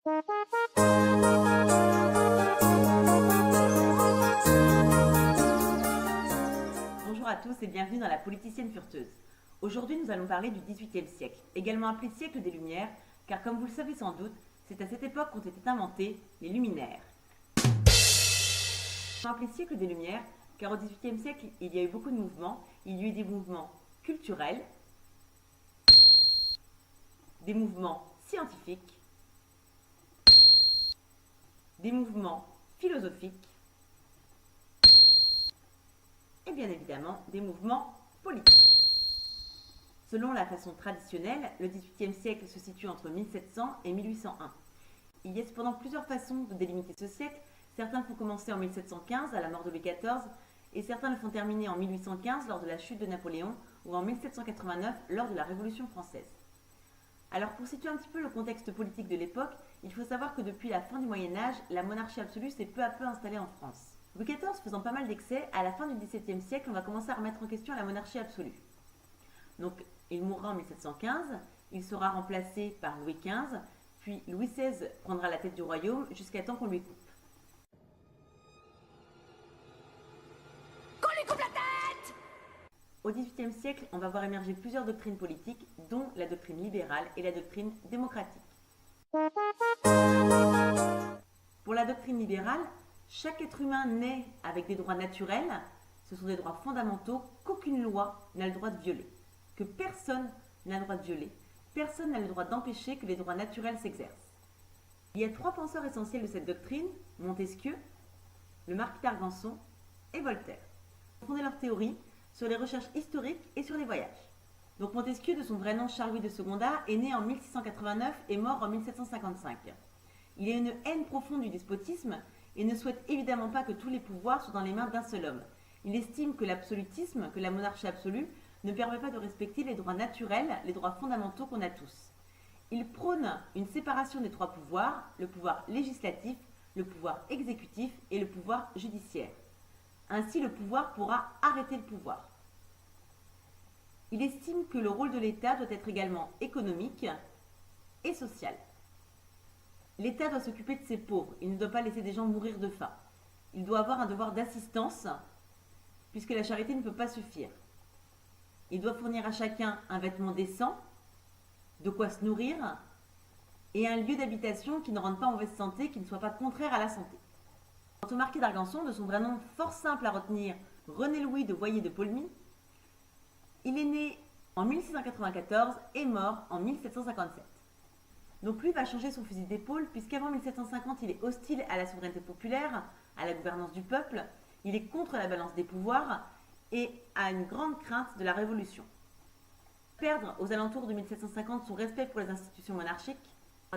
Bonjour à tous et bienvenue dans La Politicienne Furteuse. Aujourd'hui, nous allons parler du XVIIIe siècle, également appelé siècle des Lumières, car comme vous le savez sans doute, c'est à cette époque qu'ont été inventés les luminaires. Ils sont appelés siècle des Lumières, car au XVIIIe siècle, il y a eu beaucoup de mouvements. Il y a eu des mouvements culturels, des mouvements scientifiques, des mouvements philosophiques et bien évidemment des mouvements politiques. Selon la façon traditionnelle, le XVIIIe siècle se situe entre 1700 et 1801. Il y a cependant plusieurs façons de délimiter ce siècle. Certains font commencer en 1715 à la mort de Louis XIV et certains le font terminer en 1815 lors de la chute de Napoléon ou en 1789 lors de la Révolution française. Alors pour situer un petit peu le contexte politique de l'époque, il faut savoir que depuis la fin du Moyen-Âge, la monarchie absolue s'est peu à peu installée en France. Louis XIV faisant pas mal d'excès, à la fin du XVIIe siècle, on va commencer à remettre en question la monarchie absolue. Donc il mourra en 1715, il sera remplacé par Louis XV, puis Louis XVI prendra la tête du royaume jusqu'à temps qu'on lui coupe. Au XVIIIe siècle, on va voir émerger plusieurs doctrines politiques, dont la doctrine libérale et la doctrine démocratique. Pour la doctrine libérale, chaque être humain naît avec des droits naturels, ce sont des droits fondamentaux qu'aucune loi n'a le droit de violer, que personne n'a le droit de violer, personne n'a le droit d'empêcher que les droits naturels s'exercent. Il y a trois penseurs essentiels de cette doctrine, Montesquieu, le marquis d'Argenson et Voltaire. Ils ont fondé leur théorie sur les recherches historiques et sur les voyages. Donc Montesquieu, de son vrai nom Charles-Louis de Secondat, est né en 1689 et mort en 1755. Il a une haine profonde du despotisme et ne souhaite évidemment pas que tous les pouvoirs soient dans les mains d'un seul homme. Il estime que l'absolutisme, que la monarchie absolue, ne permet pas de respecter les droits naturels, les droits fondamentaux qu'on a tous. Il prône une séparation des trois pouvoirs, le pouvoir législatif, le pouvoir exécutif et le pouvoir judiciaire. Ainsi, le pouvoir pourra arrêter le pouvoir. Il estime que le rôle de l'État doit être également économique et social. L'État doit s'occuper de ses pauvres, il ne doit pas laisser des gens mourir de faim. Il doit avoir un devoir d'assistance, puisque la charité ne peut pas suffire. Il doit fournir à chacun un vêtement décent, de quoi se nourrir, et un lieu d'habitation qui ne rende pas en mauvaise santé, qui ne soit pas contraire à la santé. Quant au marquis d'Argenson, de son vrai nom fort simple à retenir, René-Louis de Voyer de Paulmy, il est né en 1694 et mort en 1757. Donc lui va changer son fusil d'épaule puisqu'avant 1750, il est hostile à la souveraineté populaire, à la gouvernance du peuple, il est contre la balance des pouvoirs et a une grande crainte de la révolution. Perdre aux alentours de 1750 son respect pour les institutions monarchiques,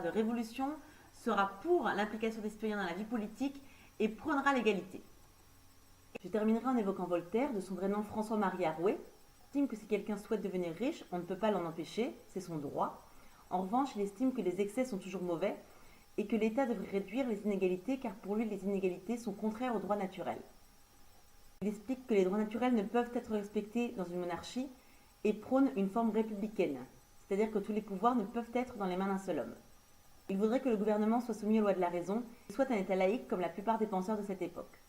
de révolution, sera pour l'implication des citoyens dans la vie politique et prônera l'égalité. Je terminerai en évoquant Voltaire, de son vrai nom François-Marie Arouet. Il estime que si quelqu'un souhaite devenir riche, on ne peut pas l'en empêcher, c'est son droit. En revanche, il estime que les excès sont toujours mauvais et que l'État devrait réduire les inégalités car pour lui, les inégalités sont contraires aux droits naturels. Il explique que les droits naturels ne peuvent être respectés dans une monarchie et prône une forme républicaine, c'est-à-dire que tous les pouvoirs ne peuvent être dans les mains d'un seul homme. Il voudrait que le gouvernement soit soumis aux lois de la raison et soit un État laïque comme la plupart des penseurs de cette époque.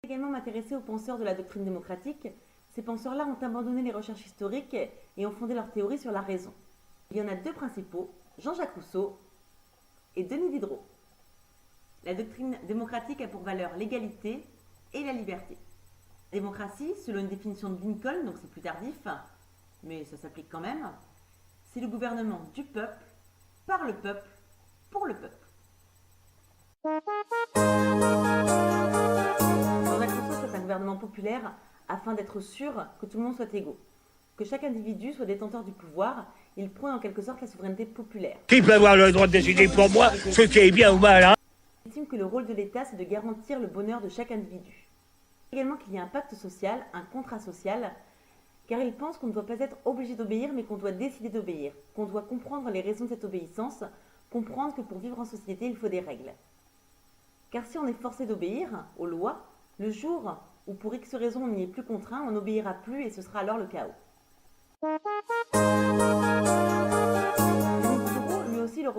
J'ai également m'intéresser aux penseurs de la doctrine démocratique. Ces penseurs-là ont abandonné les recherches historiques et ont fondé leur théorie sur la raison. Il y en a deux principaux, Jean-Jacques Rousseau et Denis Diderot. La doctrine démocratique a pour valeur l'égalité et la liberté. La démocratie, selon une définition de Lincoln, donc c'est plus tardif, mais ça s'applique quand même, c'est le gouvernement du peuple, par le peuple, pour le peuple. Jean-Jacques Rousseau souhaite un gouvernement populaire afin d'être sûr que tout le monde soit égaux, que chaque individu soit détenteur du pouvoir. Il prône en quelque sorte la souveraineté populaire. Qui peut avoir le droit de décider pour moi ce qui est bien ou mal, hein? Il estime que le rôle de l'État, c'est de garantir le bonheur de chaque individu. Également qu'il y a un pacte social, un contrat social, car il pense qu'on ne doit pas être obligé d'obéir, mais qu'on doit décider d'obéir, qu'on doit comprendre les raisons de cette obéissance, comprendre que pour vivre en société, il faut des règles. Car si on est forcé d'obéir aux lois, le jour où pour X raison on n'y est plus contraint, on n'obéira plus et ce sera alors le chaos.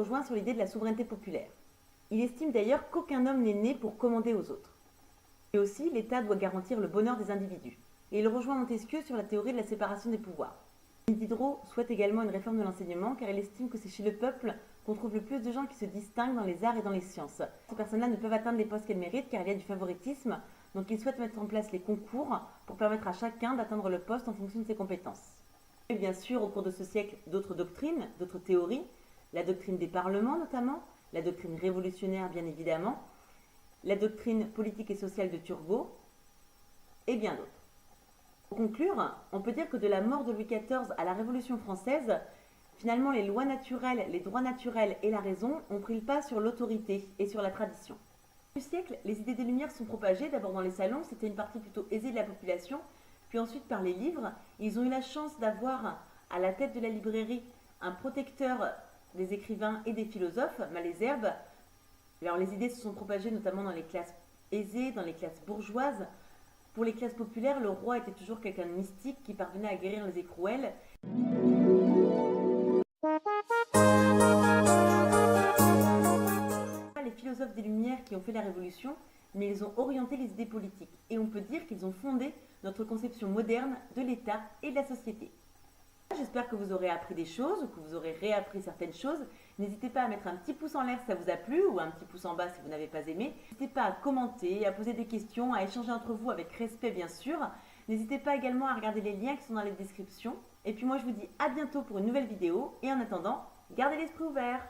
rejoint sur l'idée de la souveraineté populaire. Il estime d'ailleurs qu'aucun homme n'est né pour commander aux autres. Et aussi, l'État doit garantir le bonheur des individus. Et il rejoint Montesquieu sur la théorie de la séparation des pouvoirs. Diderot souhaite également une réforme de l'enseignement car il estime que c'est chez le peuple qu'on trouve le plus de gens qui se distinguent dans les arts et dans les sciences. Ces personnes-là ne peuvent atteindre les postes qu'elles méritent car il y a du favoritisme, donc il souhaite mettre en place les concours pour permettre à chacun d'atteindre le poste en fonction de ses compétences. Et bien sûr, au cours de ce siècle, d'autres doctrines, d'autres théories, la doctrine des parlements notamment, la doctrine révolutionnaire bien évidemment, la doctrine politique et sociale de Turgot, et bien d'autres. Pour conclure, on peut dire que de la mort de Louis XIV à la Révolution française, finalement les lois naturelles, les droits naturels et la raison ont pris le pas sur l'autorité et sur la tradition. Au siècle, les idées des Lumières sont propagées d'abord dans les salons, c'était une partie plutôt aisée de la population, puis ensuite par les livres. Ils ont eu la chance d'avoir à la tête de la librairie un protecteur des écrivains et des philosophes, Malesherbes. Alors les idées se sont propagées notamment dans les classes aisées, dans les classes bourgeoises. Pour les classes populaires, le roi était toujours quelqu'un de mystique qui parvenait à guérir les écrouelles. Les philosophes des Lumières qui ont fait la Révolution, mais ils ont orienté les idées politiques. Et on peut dire qu'ils ont fondé notre conception moderne de l'État et de la société. J'espère que vous aurez appris des choses ou que vous aurez réappris certaines choses. N'hésitez pas à mettre un petit pouce en l'air si ça vous a plu ou un petit pouce en bas si vous n'avez pas aimé. N'hésitez pas à commenter, à poser des questions, à échanger entre vous avec respect bien sûr. N'hésitez pas également à regarder les liens qui sont dans les descriptions. Et puis moi je vous dis à bientôt pour une nouvelle vidéo. Et en attendant, gardez l'esprit ouvert.